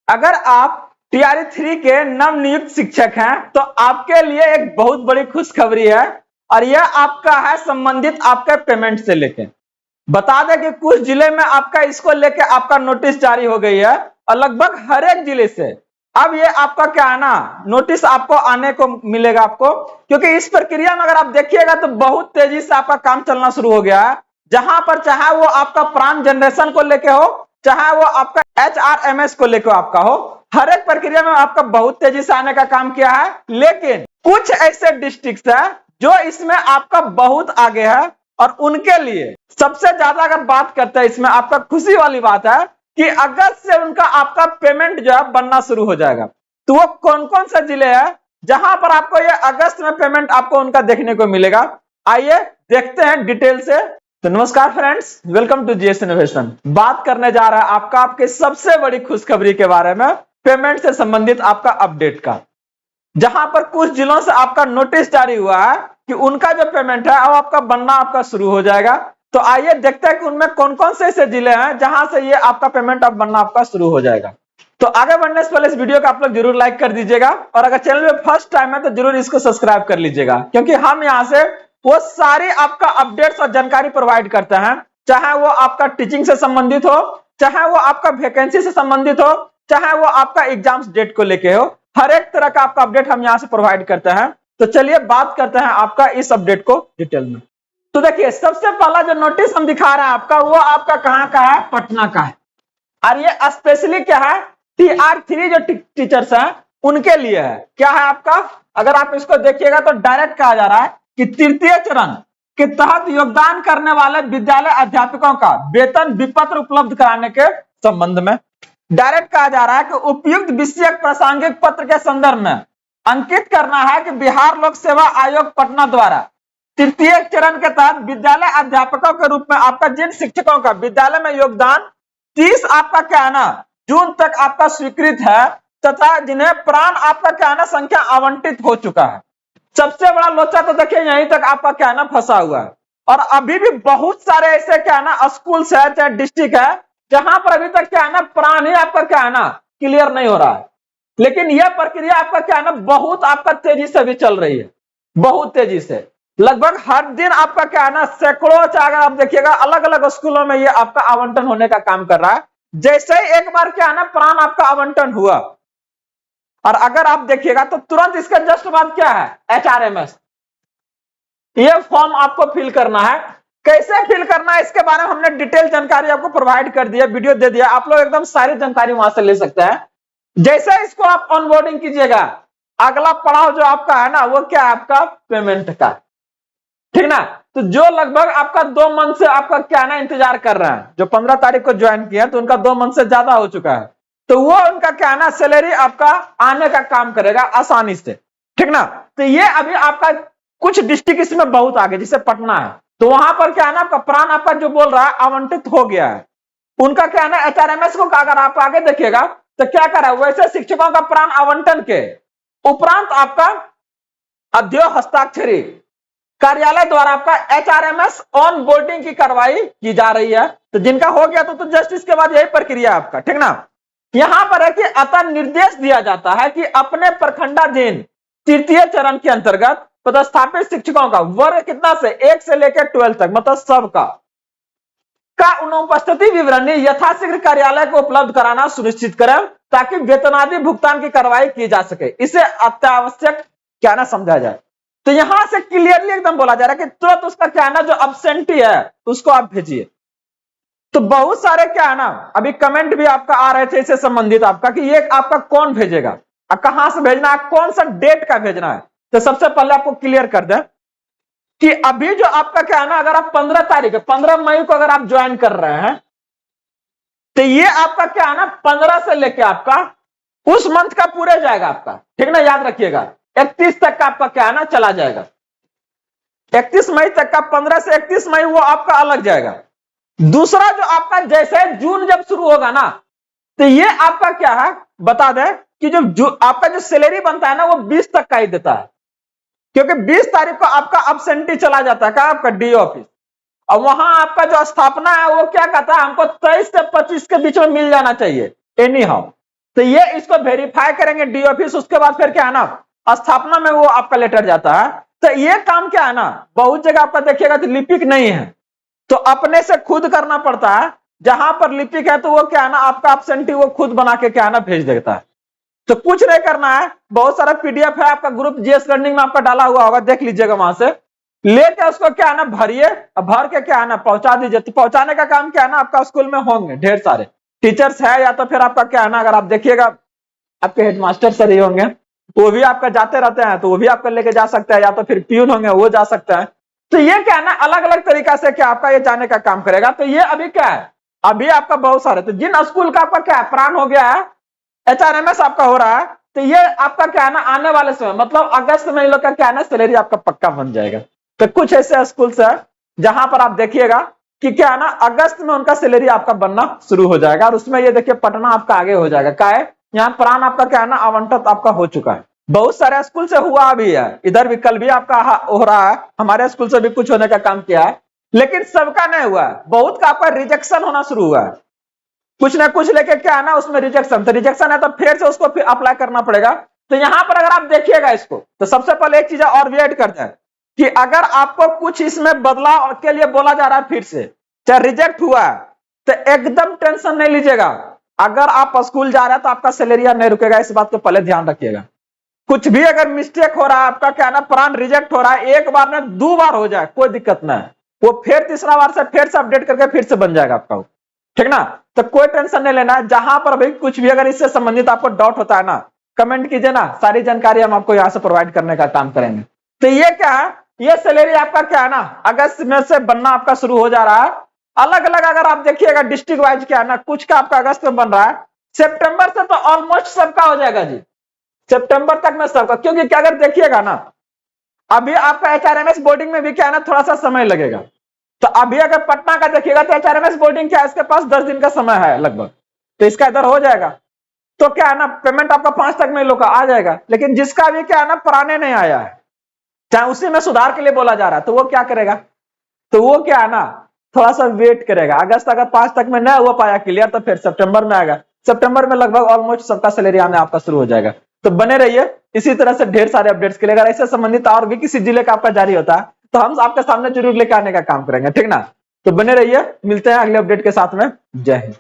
अगर आप टीआरई 3 के नवनियुक्त शिक्षक हैं तो आपके लिए एक बहुत बड़ी खुशखबरी है और यह आपका है संबंधित आपके पेमेंट से लेके। बता दें कि कुछ जिले में आपका इसको लेके आपका नोटिस जारी हो गई है और लगभग हर एक जिले से अब ये आपका क्या है ना नोटिस आपको आने को मिलेगा आपको, क्योंकि इस प्रक्रिया में अगर आप देखिएगा तो बहुत तेजी से आपका काम चलना शुरू हो गया है। जहां पर चाहे वो आपका प्राण जनरेशन को लेके हो, चाहे वो आपका HRMS को लेकर आपका हो, हर एक प्रक्रिया में आपका बहुत तेजी से आने का काम किया है। लेकिन कुछ ऐसे डिस्ट्रिक्ट है जो इसमें आपका बहुत आगे है और उनके लिए सबसे ज्यादा अगर बात करते हैं इसमें आपका खुशी वाली बात है कि अगस्त से उनका आपका पेमेंट जो है बनना शुरू हो जाएगा। तो वो कौन कौन से जिले हैं जहां पर आपको ये अगस्त में पेमेंट आपको उनका देखने को मिलेगा, आइए देखते हैं डिटेल से। तो नमस्कार friends, welcome to GS innovation. बात करने जा रहा है आपका आपके सबसे बड़ी खुशखबरी के बारे में, पेमेंट से संबंधित आपका अपडेट का, जहां पर कुछ जिलों से आपका नोटिस जारी हुआ है कि उनका जो पेमेंट है अब आपका बनना आपका शुरू हो जाएगा। तो आइए देखते हैं कि उनमें कौन कौन से ऐसे जिले हैं जहां से ये आपका पेमेंट अब बनना आपका शुरू हो जाएगा। तो आगे बढ़ने से पहले इस वीडियो को आप लोग जरूर लाइक कर दीजिएगा और अगर चैनल में फर्स्ट टाइम है तो जरूर इसको सब्सक्राइब कर लीजिएगा, क्योंकि हम यहाँ से वो सारी आपका अपडेट्स और जानकारी प्रोवाइड करते हैं, चाहे वो आपका टीचिंग से संबंधित हो, चाहे वो आपका वैकेंसी से संबंधित हो, चाहे वो आपका एग्जाम्स डेट को लेके हो, हर एक तरह का आपका अपडेट हम यहाँ से प्रोवाइड करते हैं। तो चलिए बात करते हैं आपका इस अपडेट को डिटेल में। तो देखिए सबसे पहला जो नोटिस हम दिखा रहे हैं आपका, वो आपका कहाँ का है, पटना का है। और ये स्पेशली क्या है, TR3 जो टीचर्स हैं उनके लिए है। क्या है आपका, अगर आप इसको देखिएगा तो डायरेक्ट कहा जा रहा है कि तृतीय चरण के तहत योगदान करने वाले विद्यालय अध्यापकों का वेतन विपत्र उपलब्ध कराने के संबंध में डायरेक्ट कहा जा रहा है कि उपयुक्त विषयक प्रासंगिक पत्र के संदर्भ में अंकित करना है कि बिहार लोक सेवा आयोग पटना द्वारा तृतीय चरण के तहत विद्यालय अध्यापकों के रूप में आपका जिन शिक्षकों का विद्यालय में योगदान 30 आपका क्या है ना जून तक आपका स्वीकृत है, तथा जिन्हें प्राण आपका क्या है ना संख्या आवंटित हो चुका है। सबसे बड़ा लोचा तो देखिए यहीं तक आपका क्या है ना फंसा हुआ है, और अभी भी बहुत सारे ऐसे क्या है ना स्कूल है चाहे डिस्ट्रिक्ट है जहां पर अभी तक क्या है ना प्राण ही आपका क्या है ना क्लियर नहीं हो रहा है। लेकिन यह प्रक्रिया आपका क्या है ना बहुत आपका तेजी से भी चल रही है, बहुत तेजी से। लगभग हर दिन आपका क्या है ना सैकड़ों, चाहे अगर आप देखिएगा अलग अलग स्कूलों में ये आपका आवंटन होने का काम कर रहा है। जैसे ही एक बार क्या है ना प्राण आपका आवंटन हुआ, और अगर आप देखिएगा तो तुरंत इसके जस्ट बाद क्या है, HRMS, ये फॉर्म आपको फिल करना है। कैसे फिल करना है इसके बारे में हमने डिटेल जानकारी आपको प्रोवाइड कर दिया, वीडियो दे दिया, आप लोग एकदम सारी जानकारी वहां से ले सकते हैं। जैसे इसको आप ऑनबोर्डिंग कीजिएगा, अगला पड़ाव जो आपका है ना वो क्या है, आपका पेमेंट का, ठीक ना। तो जो लगभग आपका 2 मंथ से आपका क्या ना इंतजार कर रहे हैं, जो 15 तारीख को ज्वाइन किया तो उनका 2 मंथ से ज्यादा हो चुका है, तो वो उनका क्या ना सैलरी आपका आने का काम करेगा आसानी से, ठीक ना। तो ये अभी आपका कुछ डिस्ट्रिक्ट इसमें बहुत आगे, जैसे पटना है, तो वहां पर क्या है ना आपका प्राण आपका जो बोल रहा है आवंटित हो गया है। उनका क्या है ना HRMS को अगर आप आगे देखिएगा तो क्या कर रहा है, वैसे शिक्षकों का प्राण आवंटन के उपरांत आपका अध्यय हस्ताक्षरी कार्यालय द्वारा आपका HRMS ऑन बोर्डिंग की कार्रवाई की जा रही है। तो जिनका हो गया तो जस्ट इसके बाद यही प्रक्रिया आपका, ठीक ना। यहां पर है कि अतः निर्देश दिया जाता है कि अपने प्रखंडाधीन तृतीय चरण के अंतर्गत पदस्थापित शिक्षकों का वर्ग कितना से 1 से लेकर 12 तक, मतलब सबका का अनुपस्थिति विवरणी यथाशीघ्र कार्यालय को उपलब्ध कराना सुनिश्चित करें, ताकि वेतनादि भुगतान की कार्रवाई की जा सके। इसे अत्यावश्यक क्या ना समझा जाए। तो यहां से क्लियरली एकदम बोला जा रहा है कि तुरंत उसका क्या है ना जो अब्सेंटी है उसको आप भेजिए। तो बहुत सारे क्या है ना अभी कमेंट भी आपका आ रहे थे इससे संबंधित आपका कि ये आपका कौन भेजेगा, कहां से भेजना है, कौन सा डेट का भेजना है। तो सबसे पहले आपको क्लियर कर दें कि अभी जो आपका क्या है ना, अगर आप 15 तारीख 15 मई को अगर आप ज्वाइन कर रहे हैं तो ये आपका क्या है ना 15 से लेके आपका उस मंथ का पूरे जाएगा आपका, ठीक ना, याद रखिएगा 31 तक का आपका क्या है ना चला जाएगा। 31 मई तक का, 15 से 31 मई वो आपका अलग जाएगा। दूसरा जो आपका जैसे जून जब शुरू होगा ना, तो ये आपका क्या है बता दें कि जो आपका जो सैलरी बनता है ना वो 20 तक का ही देता है, क्योंकि 20 तारीख को आपका अब्सेंटी चला जाता है क्या आपका डी ऑफिस, और वहां आपका जो स्थापना है वो क्या कहता है, हमको 23 से 25 के बीच में मिल जाना चाहिए एनी हाउ। तो ये इसको वेरीफाई करेंगे डी ऑफिस, उसके बाद फिर क्या है ना स्थापना में वो आपका लेटर जाता है। तो ये काम क्या है ना बहुत जगह आपका देखिएगा तो लिपिक नहीं है, तो अपने से खुद करना पड़ता है। जहां पर लिपिक है तो वो क्या है ना आपका एब्सेंटी वो खुद बना के क्या है ना भेज देता है। तो कुछ नहीं करना है, बहुत सारा पीडीएफ है आपका ग्रुप जीएस लर्निंग में आपका डाला हुआ होगा, देख लीजिएगा वहां से लेके उसको क्या है ना भरिए, भर के क्या है ना पहुंचा दीजिए। तो पहुंचाने का काम क्या है ना आपका स्कूल में होंगे ढेर सारे टीचर्स है, या तो फिर आपका क्या है ना अगर आप देखिएगा आपके हेडमास्टर सर ही होंगे, वो भी आपका जाते रहते हैं तो वो भी आपका लेके जा सकता है, या तो फिर प्यून होंगे वो जा सकता है। तो ये क्या है ना अलग अलग तरीका से क्या आपका ये जाने का काम करेगा। तो ये अभी क्या है अभी आपका बहुत सारे, तो जिन स्कूल का आपका क्या है प्राण हो गया है, एचआरएमएस आपका हो रहा है, तो ये आपका क्या है ना आने वाले समय मतलब अगस्त में इन लोग का क्या है ना सैलरी आपका पक्का बन जाएगा। तो कुछ ऐसे स्कूल्स है जहां पर आप देखिएगा कि क्या है ना अगस्त में उनका सैलरी आपका बनना शुरू हो जाएगा, और उसमें ये देखिए पटना आपका आगे हो जाएगा। क्या है यहाँ प्राण आपका क्या है ना आवंटित आपका हो चुका है, बहुत सारे स्कूल से हुआ भी है, इधर भी कल भी आपका हो रहा है, हमारे स्कूल से भी कुछ होने का काम किया है, लेकिन सबका नहीं हुआ है, बहुत का आपका रिजेक्शन होना शुरू हुआ है। कुछ ना कुछ लेके क्या है ना उसमें रिजेक्शन, तो रिजेक्शन है तो फिर से उसको फिर अप्लाई करना पड़ेगा। तो यहां पर अगर आप देखिएगा इसको तो सबसे पहले एक चीज और भी ऐड करते हैं कि अगर आपको कुछ इसमें बदलाव के लिए बोला जा रहा है फिर से चाहे रिजेक्ट हुआ है तो एकदम टेंशन नहीं लीजिएगा। अगर आप स्कूल जा रहे हैं तो आपका सैलरी नहीं रुकेगा, इस बात को पहले ध्यान रखिएगा। कुछ भी अगर मिस्टेक हो रहा है आपका क्या ना प्राण रिजेक्ट हो रहा है, एक बार में 2 बार हो जाए कोई दिक्कत ना है, वो फिर तीसरा बार से फिर से अपडेट करके फिर से बन जाएगा आपका, ठीक ना। तो कोई टेंशन नहीं लेना है, जहां पर भाई कुछ भी अगर इससे संबंधित आपको डाउट होता है ना कमेंट कीजिए ना, सारी जानकारी हम आपको यहाँ से प्रोवाइड करने का काम करेंगे। तो ये क्या है ये सैलरी आपका क्या है ना अगस्त में से बनना आपका शुरू हो जा रहा है। अलग अलग अगर आप देखिएगा डिस्ट्रिक्ट वाइज क्या है ना कुछ का आपका अगस्त में बन रहा है, सितंबर से तो ऑलमोस्ट सबका हो जाएगा जी, सितंबर तक में सबका, क्योंकि क्या अगर देखिएगा ना अभी आपका एचआरएमएस बोर्डिंग में भी क्या है ना थोड़ा सा समय लगेगा। तो अभी अगर पटना का देखिएगा तो एचआरएमएस बोर्डिंग क्या है इसके पास 10 दिन का समय है लगभग, तो इसका इधर हो जाएगा। तो क्या है ना पेमेंट आपका 5 तक में लोग का आ जाएगा, लेकिन जिसका भी क्या है ना पुराने नहीं आया है चाहे उसी में सुधार के लिए बोला जा रहा है, तो वो क्या करेगा, तो वो क्या है ना थोड़ा सा वेट करेगा। अगस्त अगर 5 तक में नहीं हुआ पाया क्लियर तो फिर सितंबर में आएगा, सितंबर में लगभग ऑलमोस्ट सबका सैलरी आने आपका शुरू हो जाएगा। तो बने रहिए इसी तरह से ढेर सारे अपडेट्स के लिए, अगर इससे संबंधित और भी किसी जिले का आपका जारी होता है तो हम आपके सामने जरूर लेकर आने का काम करेंगे, ठीक ना। तो बने रहिए, मिलते हैं अगले अपडेट के साथ में। जय हिंद।